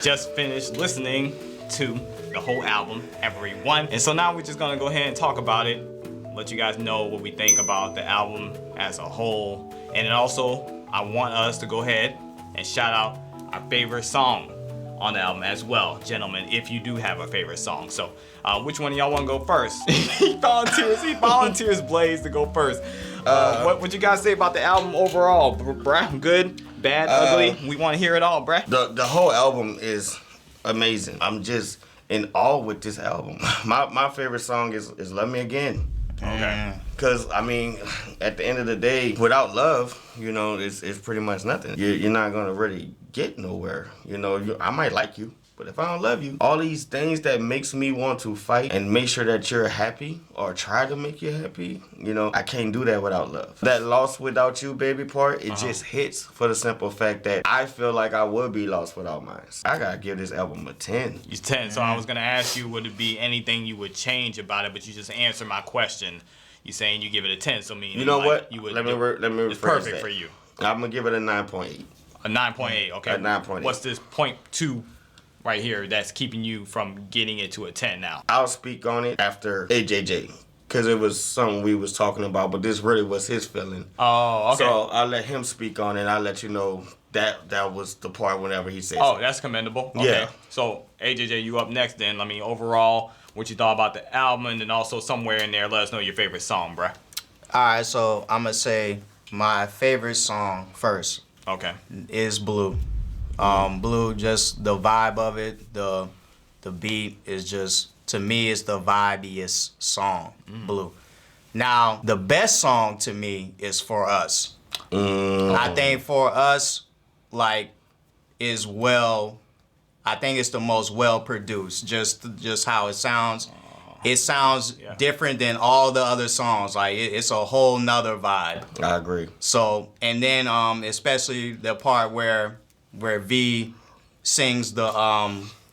Just finished listening to the whole album, Everyone. And so now we're just gonna go ahead and talk about it, let you guys know what we think about the album as a whole. And then also, I want us to go ahead and shout out our favorite song on the album as well, gentlemen, if you do have a favorite song. So which one of y'all want to go first? he volunteers Blaze to go first. What you guys say about the album overall, bruh? Good, bad, ugly? We want to hear it all, bruh. The whole album is amazing. I'm just in awe with this album. My favorite song is Love Me Again. Okay. Because, I mean, at the end of the day, without love, you know, it's pretty much nothing. You're not going to really get nowhere. You know, I might like you, but if I don't love you, all these things that makes me want to fight and make sure that you're happy or try to make you happy, you know, I can't do that without love. That lost without you, baby part, it just hits for the simple fact that I feel like I would be lost without mine. I got to give this album a 10. It's 10. So I was going to ask you, would it be anything you would change about it, but you just answered my question. You saying you give it a 10, so meaning you know like, what? You would. Let me rephrase It's perfect that. for you. I'm gonna give it a 9.8. A 9.8. Okay. A 9.8. What's this 0.2 right here that's keeping you from getting it to a 10 now? I'll speak on it after AJJ, because it was something we was talking about, but this really was his feeling. Oh, okay. So I'll let him speak on it. I'll let you know that was the part whenever he said. Oh, that's commendable. Okay. Yeah. So AJJ, you up next then? I mean, overall, what you thought about the album, and then also somewhere in there, let us know your favorite song, bruh. All right, so I'm going to say my favorite song first. Okay. Is Blue. Blue, just the vibe of it, the beat is just, to me, it's the vibiest song, Blue. Now, the best song to me is For Us. I think For Us, like, is I think it's the most well produced, just how it sounds. It sounds different than all the other songs. Like it's a whole nother vibe. I agree. So, and then especially the part where V sings the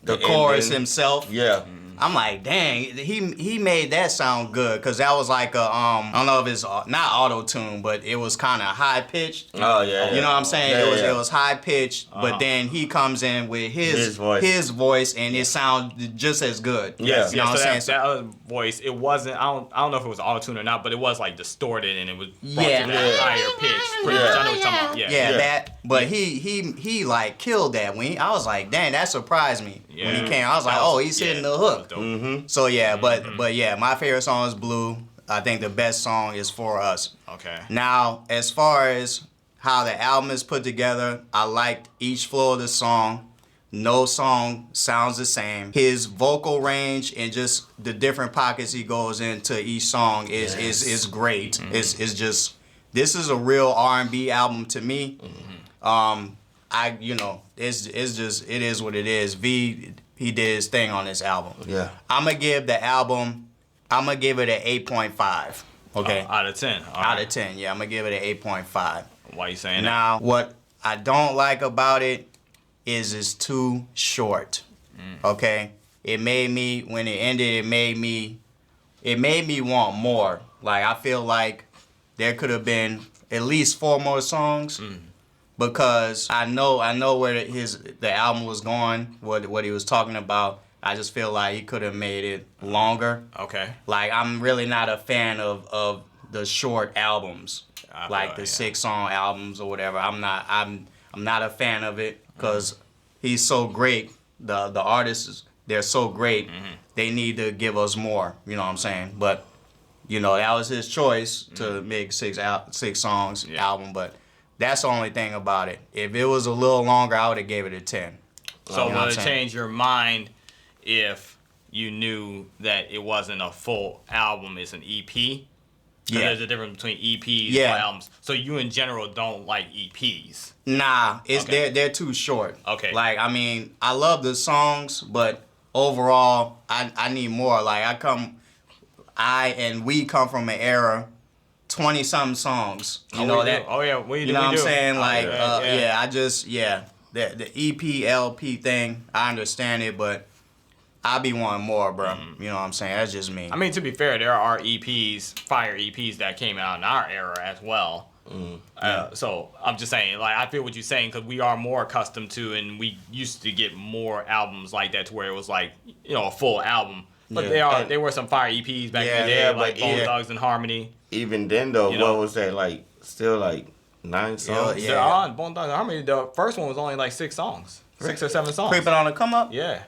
chorus ending. himself. Yeah. I'm like, dang, he made that sound good, because that was like I don't know if it's not auto-tune, but it was kind of high-pitched. Oh, yeah. You know what I'm saying? Yeah, it was high-pitched, but then he comes in with his voice. and it sounds just as good. Yeah. You know what I'm saying? That other voice, it wasn't, I don't know if it was auto-tune or not, but it was like distorted and it was brought to that higher pitch. Pretty much. I know what you're talking about. Yeah. That. But he like killed that. I was like, dang, that surprised me when he came. I was like, oh, he's hitting the hook. So yeah, but yeah, my favorite song is Blue. I think the best song is For Us. Okay. Now, as far as how the album is put together, I liked each flow of the song. No song sounds the same. His vocal range and just the different pockets he goes into each song is great. It's just, this is a real R&B album to me. It's just, it is what it is. V, he did his thing on this album. Yeah. I'm going to give the album, I'm going to give it an 8.5. Okay. Out of 10. Out of 10, yeah. I'm going to give it an 8.5. Why you saying that? Now, what I don't like about it is it's too short. Okay? It made me, when it ended, it made me want more. Like, I feel like there could have been at least 4 more songs. Because I know where the album was going, what he was talking about. I just feel like he could have made it longer. Okay. Like, I'm really not a fan of the short albums, like the 6-song albums or whatever. I'm not a fan of it, because he's so great. The artists, they're so great. They need to give us more. You know what I'm saying? But you know, that was his choice to make 6 songs album, but. That's the only thing about it. If it was a little longer, I would have gave it a 10. So would it change your mind if you knew that it wasn't a full album, it's an EP? Yeah. There's a difference between EPs and albums. So you in general don't like EPs? Nah, they're too short. Okay. Like, I mean, I love the songs, but overall, I need more. Like, we come from an era 20-something songs. You know that? Oh, yeah. We do. You know what I'm saying? Oh, Like, yeah. The EP, LP thing, I understand it, but I be wanting more, bro. You know what I'm saying? That's just me. I mean, to be fair, there are EPs, fire EPs that came out in our era as well. So I'm just saying, like, I feel what you're saying because we are more accustomed to, and we used to get more albums like that to where it was like, you know, a full album. But there were some fire EPs back in the day, like Bone Thugs and Harmony. Even then, though, You know? what was that, like, still like 9 songs? They're on Bone Thugs and Harmony. The first one was only like 6 songs, 6 or 7 songs. Creeping on the come up. Yeah.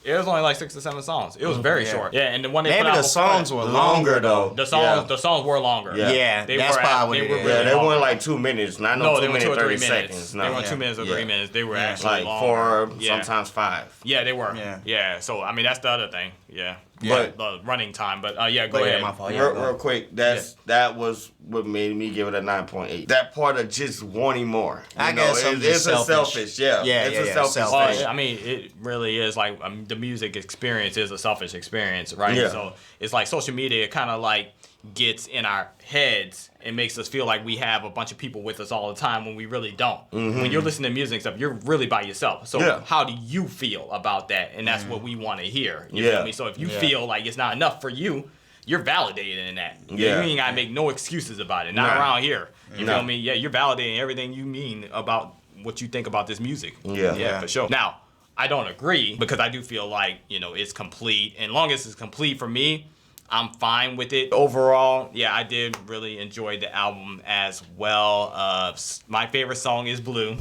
It was only like 6 or 7 songs. It was very short. Yeah, and the one they Maybe put out the before songs that- were longer though. The songs were longer. Yeah. That's probably what it is. Yeah, they weren't like 2 minutes. Not no 2 they were minutes, 2 or 3 30 minutes. seconds. They No. weren't 2 minutes or 3 minutes. They were actually Like longer. 4, sometimes 5. Yeah, they were. Yeah. So I mean, that's the other thing. Yeah. But the running time. But go ahead. My fault. real quick, that was what made me give it a 9.8. That part of just wanting more. I guess I'm it's just a selfish. selfish. It's a selfish selfish. thing. I mean, it really is like the music experience is a selfish experience, right? Yeah. So it's like social media. It kind of like gets in our heads and makes us feel like we have a bunch of people with us all the time when we really don't. When you're listening to music and stuff, you're really by yourself. So how do you feel about that? And that's what we want to hear. You feel me? So if you feel like it's not enough for you, you're validated in that. You ain't gotta make no excuses about it. Not around here. You feel me? Yeah, you're validating everything you mean about what you think about this music. Yeah, for sure. Now, I don't agree because I do feel like, you know, it's complete. And long as it's complete for me, I'm fine with it. Overall, yeah, I did really enjoy the album as well. My favorite song is Blue.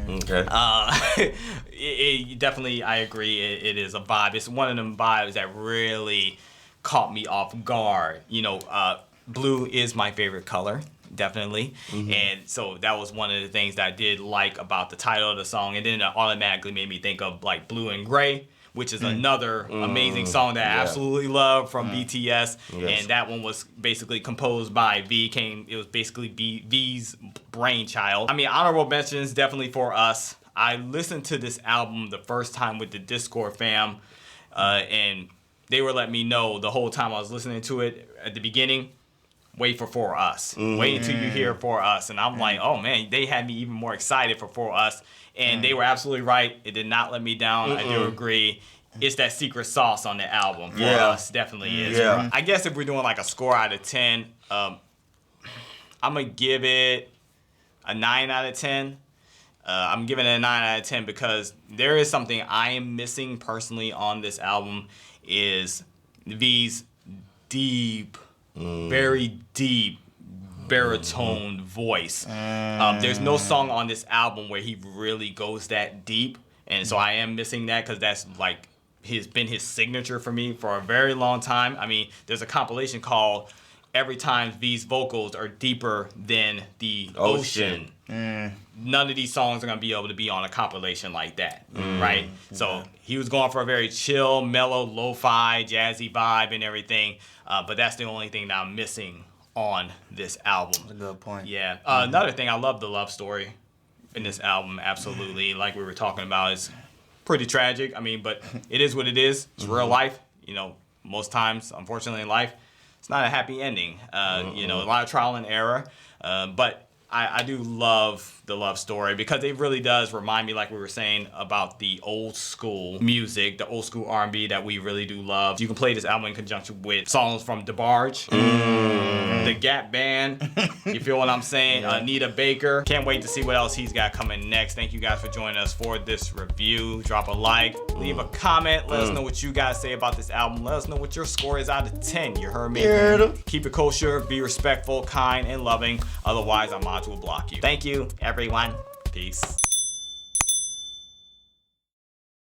Okay. It definitely, I agree, it is a vibe. It's one of them vibes that really caught me off guard. You know, blue is my favorite color, definitely. And so that was one of the things that I did like about the title of the song. And then it automatically made me think of like Blue and Gray, which is another amazing song that I absolutely love from BTS. Yes. And that one was basically composed by V. It was basically V's brainchild. I mean, honorable mentions definitely for us. I listened to this album the first time with the Discord fam, and they were letting me know the whole time I was listening to it at the beginning, wait for Us. Wait until you hear For Us. And I'm like, oh man, they had me even more excited for Us. And they were absolutely right. It did not let me down. I do agree. It's that secret sauce on the album. For Us definitely is. Yeah. I guess if we're doing like a score out of 10, I'm going to give it a 9 out of 10. I'm giving it a 9 out of 10 because there is something I am missing personally on this album is V's deep, very deep baritone voice. There's no song on this album where he really goes that deep, and so I am missing that because that's like been his signature for me for a very long time. I mean, there's a compilation called Every Time V's Vocals Are Deeper Than the Ocean. None of these songs are going to be able to be on a compilation like that, right? So he was going for a very chill, mellow, lo-fi, jazzy vibe and everything, but that's the only thing that I'm missing on this album. That's a good point. Yeah. Another thing, I love the love story in this album, absolutely. Like we were talking about, it's pretty tragic. I mean, but it is what it is. It's real life. You know, most times, unfortunately in life, it's not a happy ending. You know, a lot of trial and error. But I do love the love story because it really does remind me, like we were saying, about the old school music, the old school R&B that we really do love. You can play this album in conjunction with songs from DeBarge, the Gap Band. You feel what I'm saying? Anita Baker. Can't wait to see what else he's got coming next. Thank you guys for joining us for this review. Drop a like, leave a comment. Let us know what you guys say about this album. Let us know what your score is out of 10. You heard me? Keep it kosher, be respectful, kind, and loving. Otherwise, I'm will block you. Thank you, everyone. Peace.